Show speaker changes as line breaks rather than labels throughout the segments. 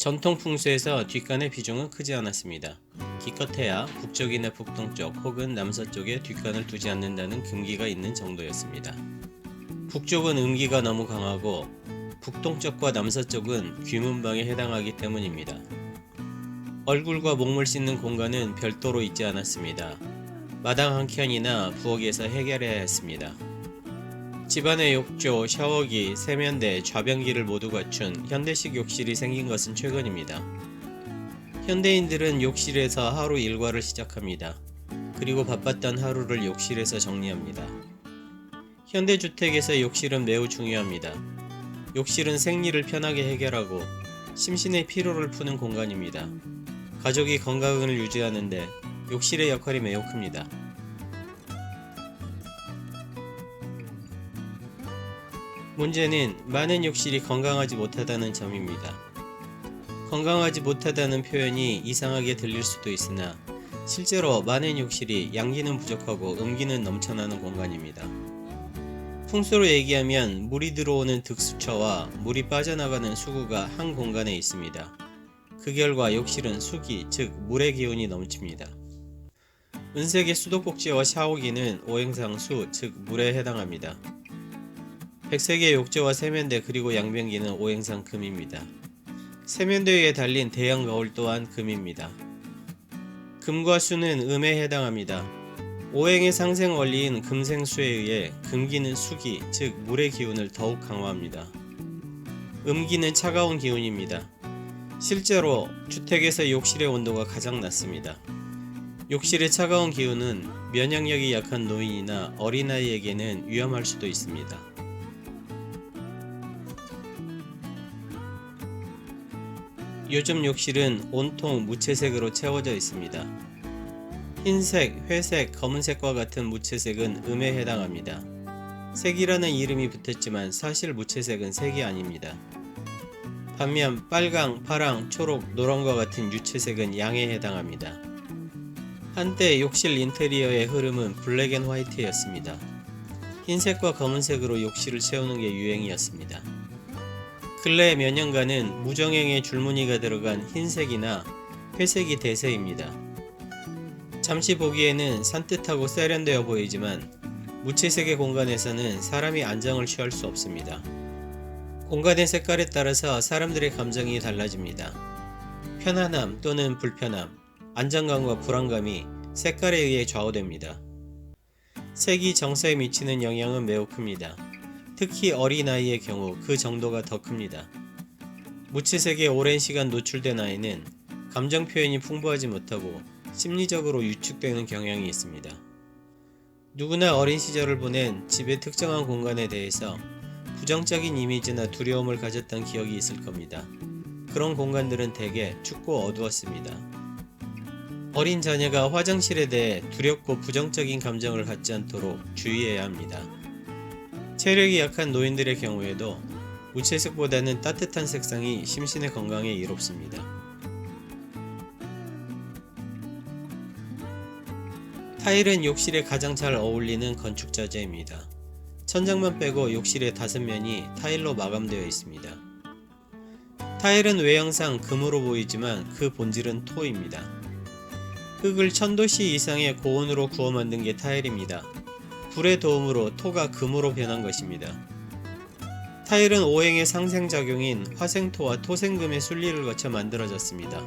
전통 풍수에서 뒷간의 비중은 크지 않았습니다. 기껏해야 북쪽이나 북동쪽 혹은 남서쪽에 뒷간을 두지 않는다는 금기가 있는 정도였습니다. 북쪽은 음기가 너무 강하고 북동쪽과 남서쪽은 귀문방에 해당하기 때문입니다. 얼굴과 목물 씻는 공간은 별도로 있지 않았습니다. 마당 한켠이나 부엌에서 해결해야 했습니다. 집안의 욕조, 샤워기, 세면대, 좌변기를 모두 갖춘 현대식 욕실이 생긴 것은 최근입니다. 현대인들은 욕실에서 하루 일과를 시작합니다. 그리고 바빴던 하루를 욕실에서 정리합니다. 현대주택에서 욕실은 매우 중요합니다. 욕실은 생리를 편하게 해결하고 심신의 피로를 푸는 공간입니다. 가족이 건강을 유지하는데 욕실의 역할이 매우 큽니다. 문제는 많은 욕실이 건강하지 못하다는 점입니다. 건강하지 못하다는 표현이 이상하게 들릴 수도 있으나 실제로 많은 욕실이 양기는 부족하고 음기는 넘쳐나는 공간입니다. 풍수로 얘기하면 물이 들어오는 득수처와 물이 빠져나가는 수구가 한 공간에 있습니다. 그 결과 욕실은 수기, 즉 물의 기운이 넘칩니다. 은색의 수도꼭지와 샤워기는 오행상 수, 즉 물에 해당합니다. 백색의 욕조와 세면대 그리고 양변기는 오행상 금입니다. 세면대 위에 달린 대형 거울 또한 금입니다. 금과 수는 음에 해당합니다. 오행의 상생 원리인 금생수에 의해 금기는 수기, 즉 물의 기운을 더욱 강화합니다. 음기는 차가운 기운입니다. 실제로 주택에서 욕실의 온도가 가장 낮습니다. 욕실의 차가운 기운은 면역력이 약한 노인이나 어린아이에게는 위험할 수도 있습니다. 요즘 욕실은 온통 무채색으로 채워져 있습니다. 흰색, 회색, 검은색과 같은 무채색은 음에 해당합니다. 색이라는 이름이 붙었지만 사실 무채색은 색이 아닙니다. 반면 빨강, 파랑, 초록, 노랑과 같은 유채색은 양에 해당합니다. 한때 욕실 인테리어의 흐름은 블랙 앤 화이트였습니다. 흰색과 검은색으로 욕실을 채우는 게 유행이었습니다. 근래 몇 년간은 무정행의 줄무늬가 들어간 흰색이나 회색이 대세입니다. 잠시 보기에는 산뜻하고 세련되어 보이지만 무채색의 공간에서는 사람이 안정을 취할 수 없습니다. 공간의 색깔에 따라서 사람들의 감정이 달라집니다. 편안함 또는 불편함, 안정감과 불안감이 색깔에 의해 좌우됩니다. 색이 정서에 미치는 영향은 매우 큽니다. 특히 어린아이의 경우 그 정도가 더 큽니다. 무채색에 오랜 시간 노출된 아이는 감정 표현이 풍부하지 못하고 심리적으로 위축되는 경향이 있습니다. 누구나 어린 시절을 보낸 집의 특정한 공간에 대해서 부정적인 이미지나 두려움을 가졌던 기억이 있을 겁니다. 그런 공간들은 대개 춥고 어두웠습니다. 어린 자녀가 화장실에 대해 두렵고 부정적인 감정을 갖지 않도록 주의해야 합니다. 체력이 약한 노인들의 경우에도 무채색보다는 따뜻한 색상이 심신의 건강에 이롭습니다. 타일은 욕실에 가장 잘 어울리는 건축자재입니다. 천장만 빼고 욕실의 5면이 타일로 마감되어 있습니다. 타일은 외형상 금으로 보이지만 그 본질은 토입니다. 흙을 1000도씨 이상의 고온으로 구워 만든 게 타일입니다. 불의 도움으로 토가 금으로 변한 것입니다. 타일은 오행의 상생작용인 화생토와 토생금의 순리를 거쳐 만들어졌습니다.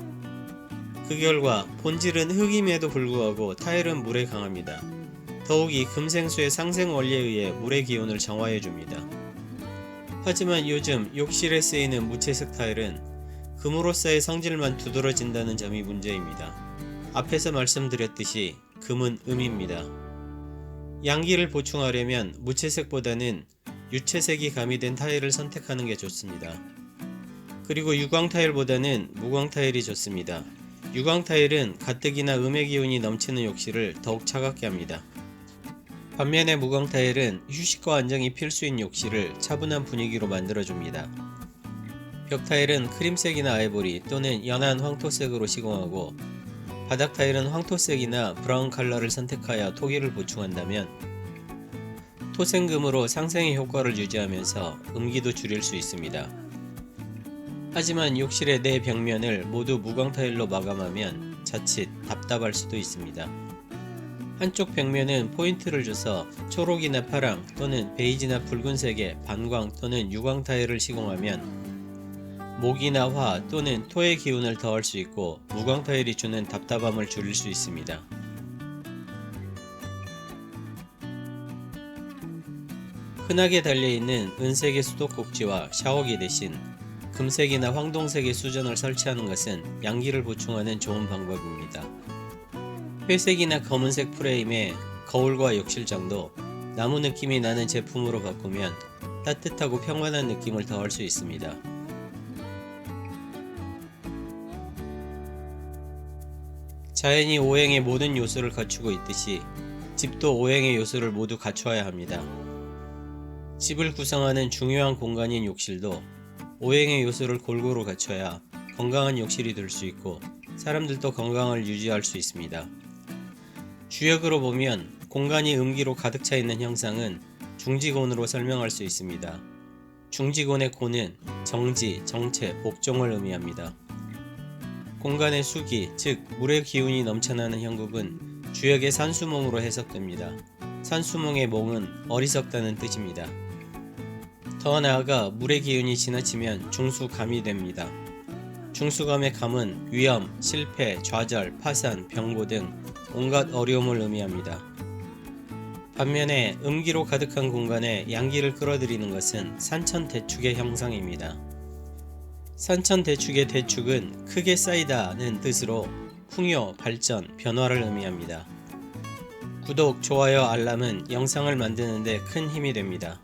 그 결과 본질은 흙임에도 불구하고 타일은 물에 강합니다. 더욱이 금생수의 상생 원리에 의해 물의 기운을 정화해줍니다. 하지만 요즘 욕실에 쓰이는 무채색 타일은 금으로서의 성질만 두드러진다는 점이 문제입니다. 앞에서 말씀드렸듯이 금은 음입니다. 양기를 보충하려면 무채색보다는 유채색이 가미된 타일을 선택하는 게 좋습니다. 그리고 유광 타일보다는 무광 타일이 좋습니다. 유광 타일은 가뜩이나 음의 기운이 넘치는 욕실을 더욱 차갑게 합니다. 반면에 무광 타일은 휴식과 안정이 필수인 욕실을 차분한 분위기로 만들어줍니다. 벽 타일은 크림색이나 아이보리 또는 연한 황토색으로 시공하고 바닥 타일은 황토색이나 브라운 컬러를 선택하여 토기를 보충한다면 토생금으로 상생의 효과를 유지하면서 음기도 줄일 수 있습니다. 하지만 욕실의 네 벽면을 모두 무광 타일로 마감하면 자칫 답답할 수도 있습니다. 한쪽 벽면은 포인트를 줘서 초록이나 파랑 또는 베이지나 붉은색의 반광 또는 유광 타일을 시공하면 목이나 화 또는 토의 기운을 더할 수 있고 무광 타일이 주는 답답함을 줄일 수 있습니다. 흔하게 달려있는 은색의 수도꼭지와 샤워기 대신 금색이나 황동색의 수전을 설치하는 것은 양기를 보충하는 좋은 방법입니다. 회색이나 검은색 프레임에 거울과 욕실장도 나무 느낌이 나는 제품으로 바꾸면 따뜻하고 평온한 느낌을 더할 수 있습니다. 자연이 오행의 모든 요소를 갖추고 있듯이 집도 오행의 요소를 모두 갖추어야 합니다. 집을 구성하는 중요한 공간인 욕실도 오행의 요소를 골고루 갖춰야 건강한 욕실이 될 수 있고 사람들도 건강을 유지할 수 있습니다. 주역으로 보면 공간이 음기로 가득 차 있는 형상은 중지곤으로 설명할 수 있습니다. 중지곤의 곤은 정지, 정체, 복종을 의미합니다. 공간의 수기, 즉 물의 기운이 넘쳐나는 형국은 주역의 산수몽으로 해석됩니다. 산수몽의 몽은 어리석다는 뜻입니다. 더 나아가 물의 기운이 지나치면 중수감이 됩니다. 중수감의 감은 위험, 실패, 좌절, 파산, 병고 등 온갖 어려움을 의미합니다. 반면에 음기로 가득한 공간에 양기를 끌어들이는 것은 산천대축의 형상입니다. 산천대축의 대축은 크게 쌓이다는 뜻으로 풍요, 발전, 변화를 의미합니다. 구독, 좋아요, 알람은 영상을 만드는 데 큰 힘이 됩니다.